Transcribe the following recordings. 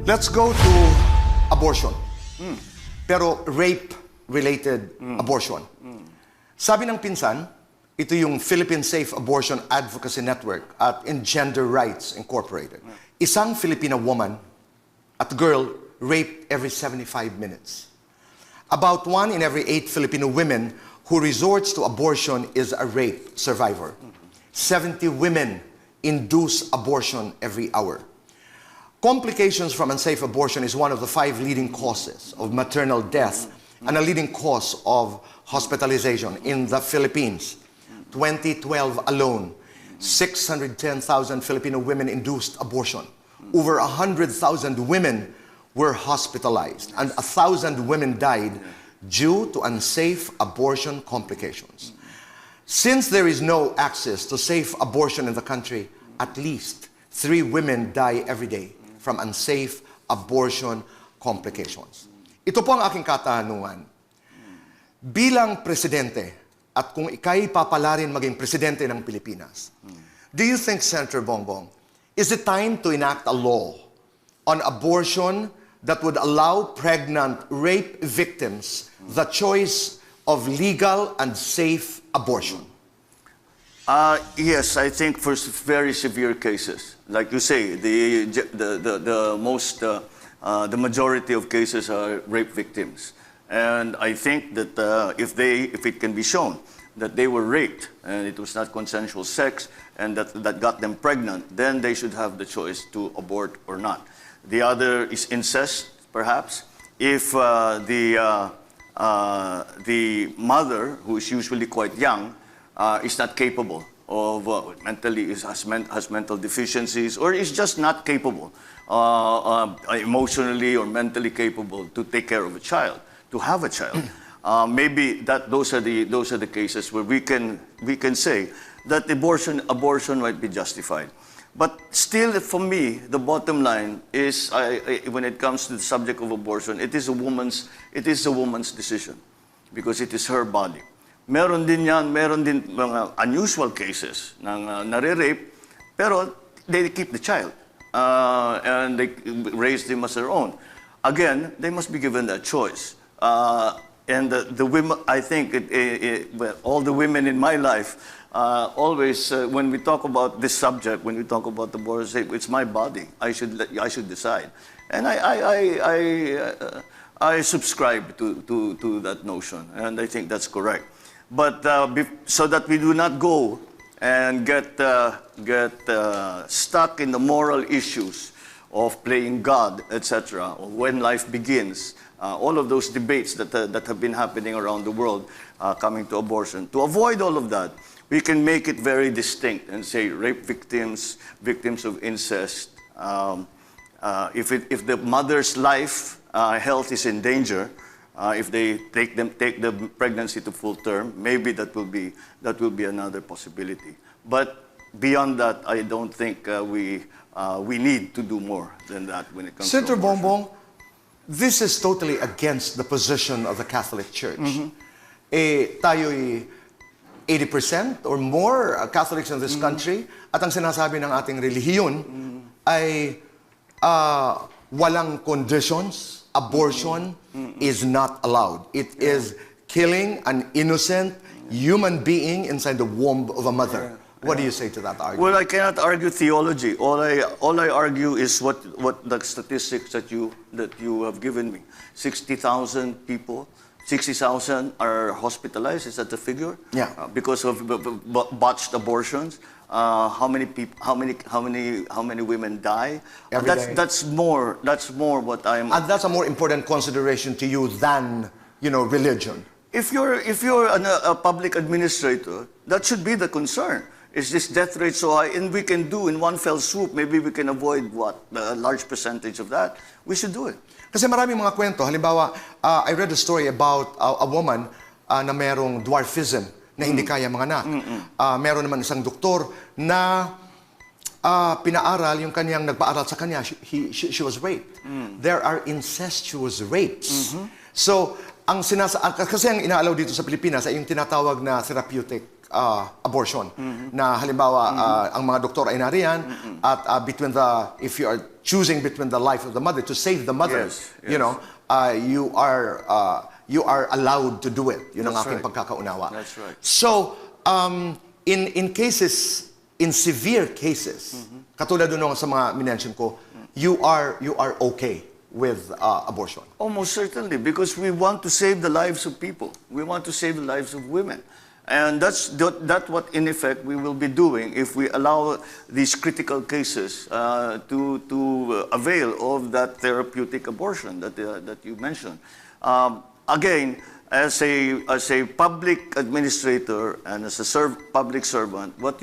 Let's go to abortion. Pero rape-related abortion. Sabi ng pinsan, ito yung Philippine Safe Abortion Advocacy Network at Engender Rights Incorporated. Isang Filipina woman at girl raped every 75 minutes. About 1 in every 8 Filipino women who resorts to abortion is a rape survivor. 70 women induce abortion every hour. Complications from unsafe abortion is one of the 5 leading causes of maternal death and a leading cause of hospitalization in the Philippines. 2012 alone, 610,000 Filipino women induced abortion. Over 100,000 women were hospitalized and 1,000 women died due to unsafe abortion complications. Since there is no access to safe abortion in the country, at least 3 women die every day from unsafe abortion complications. Ito po ang aking katanungan. Bilang presidente, at kung ika'y papalarin maging presidente ng Pilipinas, do you think, Senator Bongbong, is it time to enact a law on abortion that would allow pregnant rape victims the choice of legal and safe abortion? Yes, I think for very severe cases, like you say, the majority of cases are rape victims, and I think that if it can be shown that they were raped and it was not consensual sex and that got them pregnant, then they should have the choice to abort or not. The other is incest, perhaps. If the mother, who is usually quite young, is not capable of has mental deficiencies, or is just not capable, emotionally or mentally capable to take care of a child, to have a child. Maybe those are the cases where we can say that abortion might be justified. But still, for me, the bottom line is, when it comes to the subject of abortion, it is a woman's decision, because it is her body. Meron din mga unusual cases ng nare-rape, pero they keep the child and they raise them as their own. Again, they must be given that choice. And the women, I think, well, all the women in my life, always, when we talk about this subject, when we talk about abortion, say, it's my body. I should decide. And I subscribe to that notion, and I think that's correct. But so that we do not go and get stuck in the moral issues of playing God, etc., or when life begins, all of those debates that have been happening around the world coming to abortion. To avoid all of that, we can make it very distinct and say rape victims, victims of incest. If the mother's life, health is in danger, if they take the pregnancy to full term, maybe that will be another possibility. But beyond that, I don't think we need to do more than that when it comes Senator to abortion. Bongbong, this is totally against the position of the Catholic Church. Tayo'y 80% or more Catholics in this country, at ang sinasabi ng ating relihiyon ay walang conditions, abortion is not allowed. It is killing an innocent human being inside the womb of a mother. What do you say to that argument? Well, I cannot argue theology. All I argue is what the statistics that you have given me. 60,000 people, 60,000 are hospitalized. Is that the figure? Yeah. Because of botched abortions. How many women die? Every day. That's more what I'm. And that's a more important consideration to you than, religion. If you're a public administrator, that should be the concern. Is this death rate so high? And we can do in one fell swoop, maybe we can avoid a large percentage of that. We should do it. Kasi maraming mga kwento. Halimbawa, I read a story about a woman na merong dwarfism, na hindi kaya mga anak. Meron naman isang doktor na pinaaral yung kanyang nagpaaral sa kanya. She was raped. There are incestuous rapes. So, kasi ang inaalaw dito sa Pilipinas ay yung tinatawag na therapeutic abortion. Na halimbawa, ang mga doktor ay nariyan at if you are choosing between the life of the mother to save the mother, Yes, you know, you are allowed to do it. Yun ang That's aking right. pagkakaunawa. That's right. So, in severe cases, katulad nung sa mga minention ko, you are okay with abortion. Almost certainly, because we want to save the lives of people. We want to save the lives of women. And that's what, in effect, we will be doing if we allow these critical cases to avail of that therapeutic abortion that you mentioned. Again, as a public administrator and as a public servant, what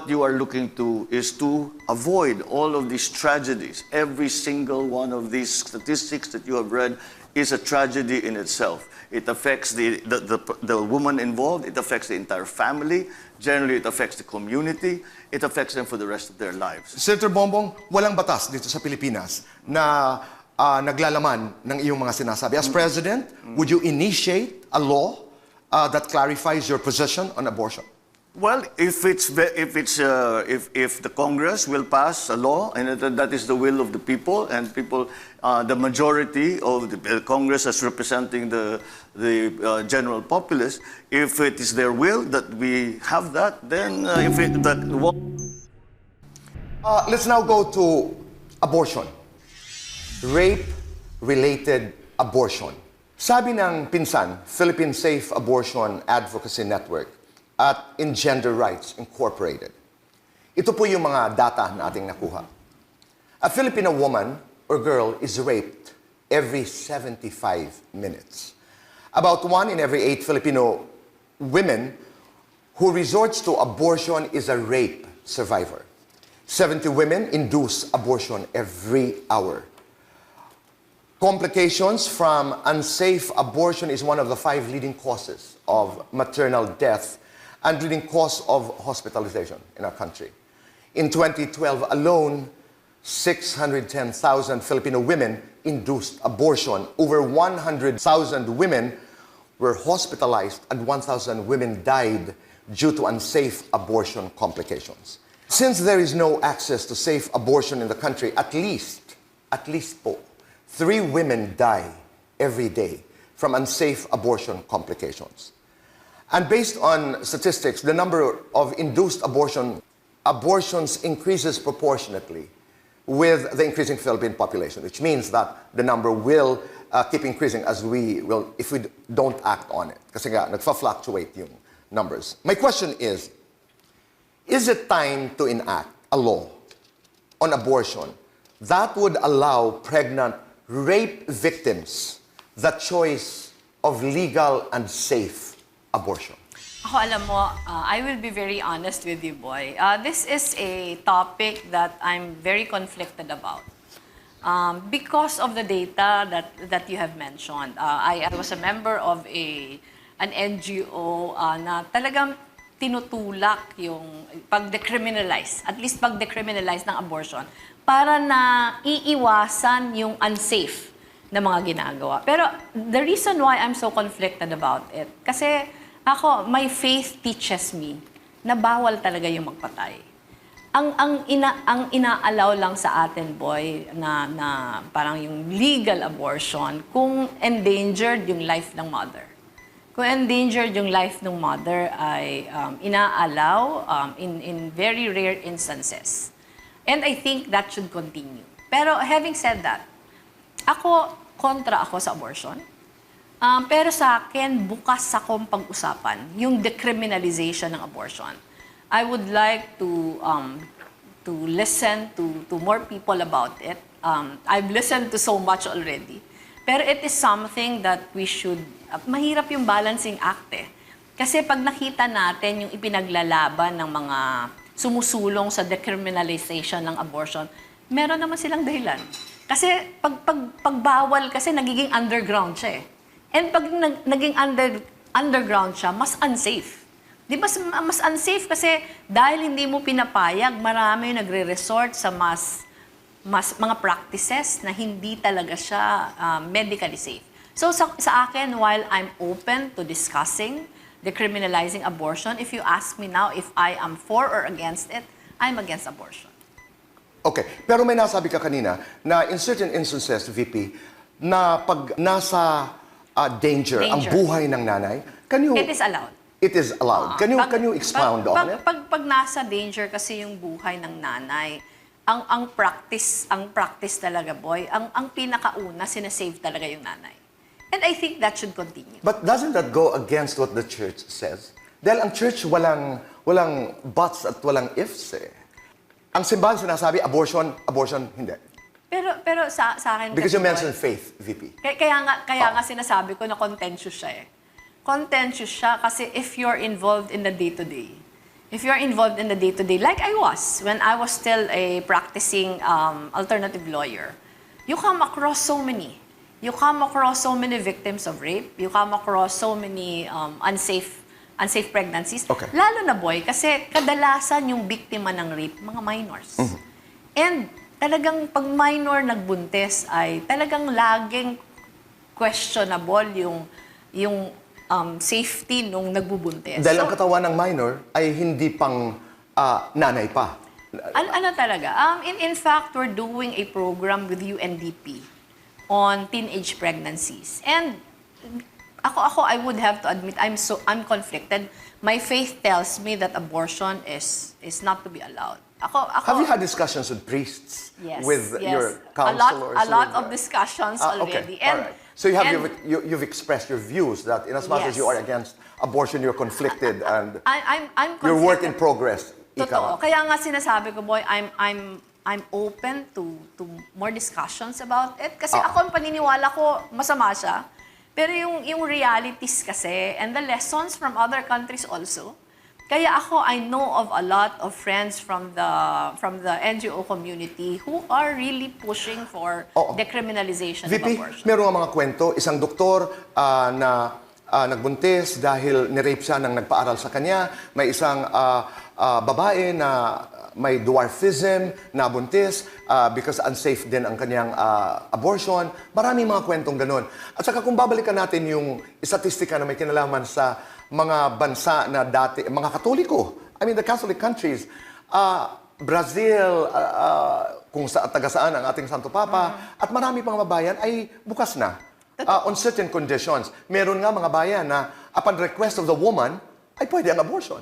you are looking to is to avoid all of these tragedies. Every single one of these statistics that you have read is a tragedy in itself. It affects the woman involved, it affects the entire family, generally it affects the community, it affects them for the rest of their lives. Senator Bongbong, walang batas dito sa Pilipinas na naglalaman ng iyong mga sinasabi. As President, would you initiate a law that clarifies your position on abortion? Well, if the Congress will pass a law, and that is the will of the people, and the majority of the Congress as representing the general populace, if it is their will that we have that, then Let's now go to abortion. Rape-related abortion. Sabi ng pinsan, Philippine Safe Abortion Advocacy Network at Engender Rights Incorporated. Ito po yung mga data na ating nakuha. A Filipino woman or girl is raped every 75 minutes. About 1 in every 8 Filipino women who resorts to abortion is a rape survivor. 70 women induce abortion every hour. Complications from unsafe abortion is one of the 5 leading causes of maternal death and leading cause of hospitalization in our country. In 2012 alone, 610,000 Filipino women induced abortion. Over 100,000 women were hospitalized and 1,000 women died due to unsafe abortion complications. Since there is no access to safe abortion in the country, at least po, 3 women die every day from unsafe abortion complications. And based on statistics, the number of induced abortions increases proportionately with the increasing Philippine population, which means that the number will keep increasing if we don't act on it. Kasi nga, nagfa-fluctuate yung numbers. My question is it time to enact a law on abortion that would allow pregnant rape victims the choice of legal and safe abortion? Ako, alam mo, I will be very honest with you, boy. This is a topic that I'm very conflicted about. Because of the data that you have mentioned. I was a member of an NGO na talagang tinutulak yung pag-decriminalize, at least pag-decriminalize ng abortion, para na iiwasan yung unsafe na mga ginagawa. Pero the reason why I'm so conflicted about it, kasi ako, my faith teaches me na bawal talaga yung magpatay. Ang inaalaw lang sa atin, boy, na parang yung legal abortion kung endangered yung life ng mother. Kung endangered yung life ng mother ay inaalaw in very rare instances. And I think that should continue. Pero having said that, kontra ako sa abortion. Pero sa akin, bukas akong pag-usapan yung decriminalization ng abortion. I would like to listen to more people about it. I've listened to so much already. Pero it is something that we should, mahirap yung balancing act eh. Kasi pag nakita natin yung ipinaglalaban ng mga sumusulong sa decriminalization ng abortion, meron naman silang dahilan. Kasi pag bawal kasi nagiging underground siya eh. And pag naging underground siya, mas unsafe. Di ba mas unsafe kasi dahil hindi mo pinapayag, marami yung nagre-resort sa mga practices na hindi talaga siya medically safe. So sa akin, while I'm open to discussing decriminalizing abortion, if you ask me now if I am for or against it, I'm against abortion. Okay, pero may nasabi ka kanina na in certain instances, VP, na pag nasa danger ang Danger. buhay ng nanay, can you... It is allowed. It is allowed. Can you expound on it? Pag nasa danger kasi yung buhay ng nanay, ang practice talaga, boy, ang pinakauna, sinasave talaga yung nanay. And I think that should continue. But doesn't that go against what the church says? Dahil ang church walang buts at walang ifs eh. Ang simbahan sinasabi, abortion, hindi. Pero sa akin Because kasi, you mentioned boy, faith, VP. kaya nga sinasabi ko na contentious siya eh. Contentious siya kasi if you're involved in the day-to-day, like I was when I was still a practicing alternative lawyer, you come across so many victims of rape, you come across so many unsafe pregnancies. Okay. Lalo na, boy, kasi kadalasan yung biktima ng rape, mga minors. And talagang pag minor nagbuntis ay talagang laging questionable yung safety nung nagbubuntis. Dahil ang katawan ng minor ay hindi pang nanay pa. Ano talaga? In fact, we're doing a program with UNDP on teenage pregnancies. And ako I would have to admit I'm conflicted. My faith tells me that abortion is not to be allowed. Have you had discussions with priests? Yes, With yes. your counselors? A lot with, of discussions Okay, already. all right. So you've expressed your views that in as much as Yes. you are against abortion, you're conflicted and I'm your work in conflicted. progress. Ika Totoo. nga. Kaya nga sinasabi ko, boy, I'm open to more discussions about it. Kasi ako, ang paniniwala ko, masama siya. Pero yung realities kasi, and the lessons from other countries also. Kaya ako, I know of a lot of friends from the NGO community who are really pushing for decriminalization of VP, abortion. meron nga mga kwento, isang doktor na nagbuntis dahil nirape siya ng nagpaaral sa kanya. May isang babae na may dwarfism, nabuntis because unsafe din ang kanyang abortion. Maraming mga kwentong ganun. At saka kung babalikan natin yung statistika na may kinalaman sa mga bansa na dati, mga Katoliko, I mean the Catholic countries, Brazil, kung taga saan ang ating Santo Papa, at marami pang mga bayan ay bukas na. On certain conditions. Meron nga mga bayan na upon request of the woman, ay pwede ang abortion.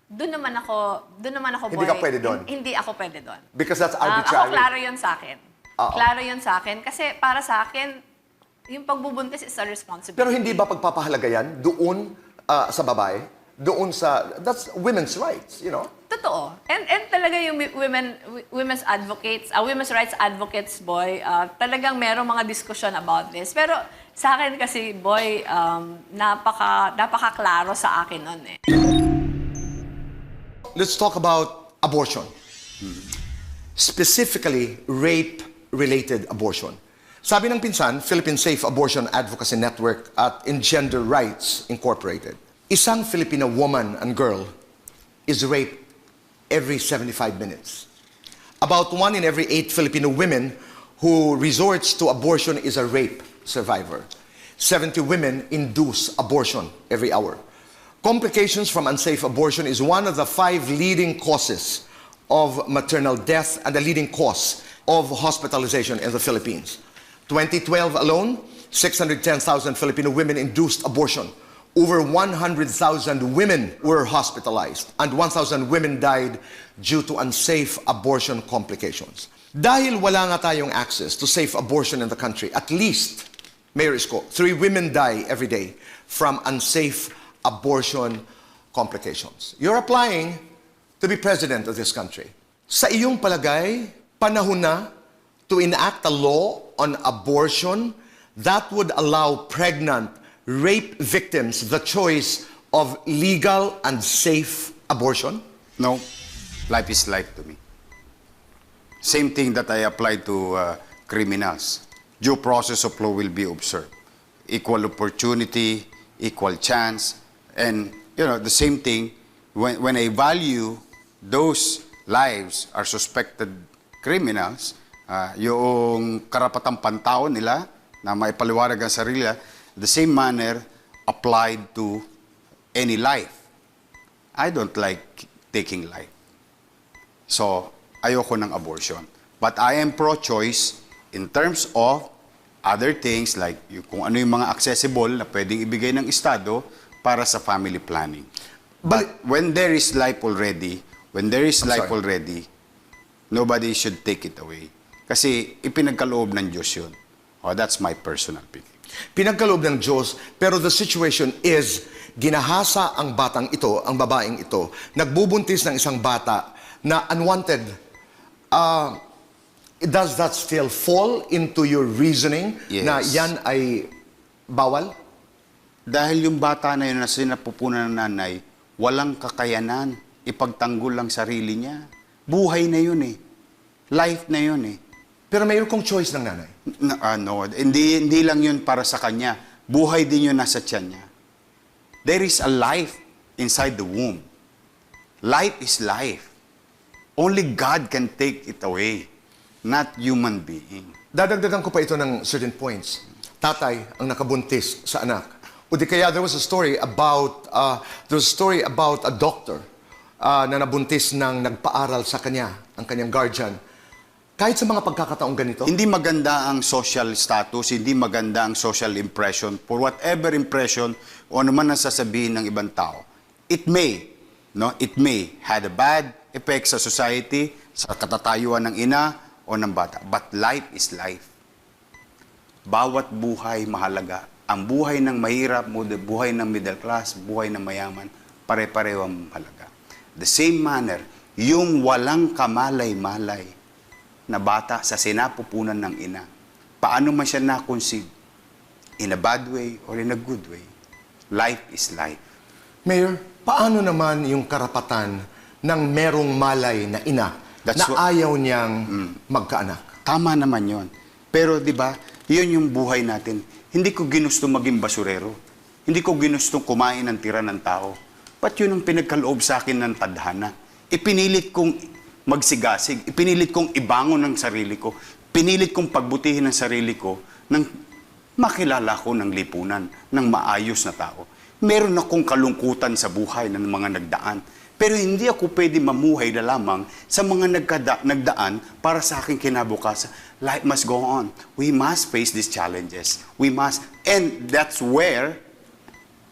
Doon naman ako, Hindi boy. ka pwede doon? Hindi ako pwede doon. Because that's Ako, arbitrary. klaro yun sa akin. Oo. Klaro yun sa akin. Kasi para sa akin, yung pagbubuntis is a responsibility. Pero hindi ba pagpapahalaga yan doon sa babae? Doon sa, that's women's rights, you know? Totoo. And talaga yung women's advocates, women's rights advocates, boy, talagang merong mga diskusyon about this. Pero sa akin kasi, boy, napaka-klaro sa akin nun eh. Let's talk about abortion. Specifically, rape-related abortion. Sabi ng pinsan, Philippine Safe Abortion Advocacy Network at Engender Rights Incorporated, isang Filipino woman and girl is raped every 75 minutes. About 1 in every 8 Filipino women who resorts to abortion is a rape survivor. 70 women induce abortion every hour. Complications from unsafe abortion is one of the 5 leading causes of maternal death and the leading cause of hospitalization in the Philippines. 2012 alone, 610,000 Filipino women induced abortion. Over 100,000 women were hospitalized and 1,000 women died due to unsafe abortion complications. Dahil wala nga tayong access to safe abortion in the country, at least, Mayor Isko, 3 women die every day from unsafe abortion complications. You're applying to be president of this country. Sa iyong palagay, panahon na to enact a law on abortion that would allow pregnant rape victims the choice of legal and safe abortion? No, life is life to me. Same thing that I apply to criminals. Due process of law will be observed. Equal opportunity, equal chance, and the same thing when I value those lives are suspected criminals, yung karapatang pantao nila na maipaliwanag ang sarili, the same manner applied to any life. I don't like taking life. So, ayoko ng abortion. But I am pro-choice in terms of other things like kung ano yung mga accessible na pwedeng ibigay ng Estado para sa family planning. But when there is life already, nobody should take it away. Kasi ipinagkaloob ng Diyos yun. Oh, that's my personal opinion. Pinagkaloob ng Diyos, pero the situation is, ginahasa ang batang ito, ang babaeng ito, nagbubuntis ng isang bata na unwanted. Does that still fall into your reasoning na Yes. yan ay bawal? Dahil yung bata na yun na sinapupunan ng nanay, walang kakayanan, ipagtanggol lang sarili niya. Buhay na yun eh. Life na yun eh. Pero mayroon kong choice ng nanay. No, hindi lang yun para sa kanya. Buhay din yun nasa tiyan niya. There is a life inside the womb. Life is life. Only God can take it away, not human being. Dadagdagan ko pa ito ng certain points. Tatay ang nakabuntis sa anak. O di kaya there was a story about a doctor na nabuntis ng nagpaaral sa kanya, ang kanyang guardian. Kahit sa mga pagkakataong ganito, Hindi maganda ang social status, hindi maganda ang social impression. For whatever impression o ano man ang sasabihin ng ibang tao, it may had a bad effect sa society, sa katatayuan ng ina o ng bata. But life is life. Bawat buhay mahalaga. Ang buhay ng mahirap, buhay ng middle class, buhay ng mayaman, pare-pareho ang mahalaga. The same manner, yung walang kamalay-malay na bata sa sinapupunan ng ina, paano man siya na-conceive? In a bad way or in a good way? Life is life. Mayor, paano naman yung karapatan ng merong malay na ina That's na what- ayaw niyang magkaanak? Tama naman yon. Pero di ba, yun yung buhay natin. Hindi ko ginusto maging basurero. Hindi ko ginustong kumain ng tira ng tao. But yun ang pinagkaloob sa akin ng tadhana. Ipinilit kong magsigasig. Ipinilit kong ibangon ng sarili ko. Pinilit kong pagbutihin ng sarili ko nang makilala ko ng lipunan, ng maayos na tao. Meron akong kalungkutan sa buhay ng mga nagdaan. Pero hindi ako pwede mamuhay na lamang sa mga nagdaan para sa aking kinabukasan. Life must go on. We must face these challenges. We must. And that's where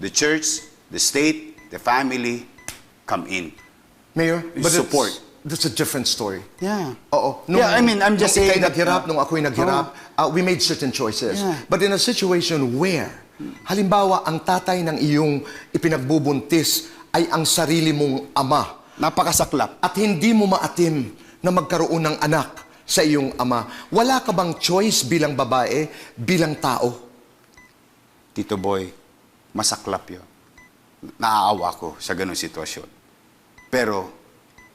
the church, the state, the family come in. Mayor, but Support. That's a different story. Yeah. Oo. Yeah, I mean, I'm just nung saying ikay that- naghirap, nung ako'y naghirap, we made certain choices. Yeah. But in a situation where, halimbawa, ang tatay ng iyong ipinagbubuntis ay ang sarili mong ama Napakasaklap. at hindi mo maatim na magkaroon ng anak sa iyong ama, wala ka bang choice bilang babae, bilang tao? Tito Boy, masaklap yun. Naaawa ko sa ganung sitwasyon. Pero,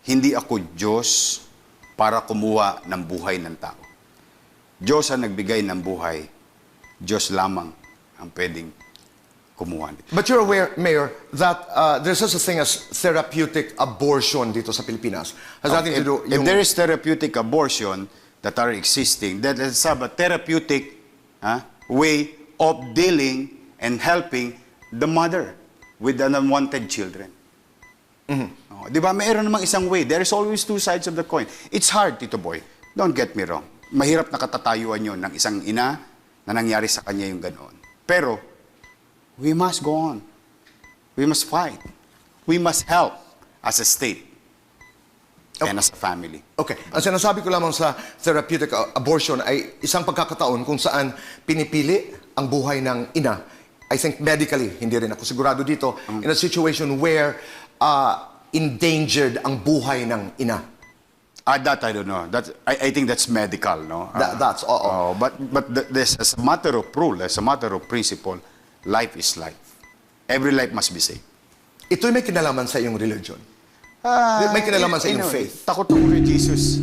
hindi ako Diyos para kumuha ng buhay ng tao. Diyos ang nagbigay ng buhay. Diyos lamang ang pwedeng kumuha nito. But you're aware, Mayor, that there's such a thing as therapeutic abortion dito sa Pilipinas. Has nothing to do If there is therapeutic abortion that are existing, that is have a therapeutic way of dealing and helping the mother with the unwanted children. Oh, di ba? Mayroon namang isang way. There is always two sides of the coin. It's hard, Tito Boy. Don't get me wrong. Mahirap na katatayuan yun ng isang ina na nangyari sa kanya yung ganoon. Pero, we must go on. We must fight. We must help as a state and as a family. Okay. Ang sinasabi ko lamang sa therapeutic abortion ay isang pagkakataon kung saan pinipili ang buhay ng ina. I think medically, hindi rin ako sigurado dito, in a situation where endangered ang buhay ng ina. That I don't know. I think that's medical, no? That's, oo. But this, as a matter of rule, as a matter of principle, life is life. Every life must be saved. Ito'y may kinalaman sa iyong religion. May kinalaman sa iyong faith. Takot ako kay Jesus.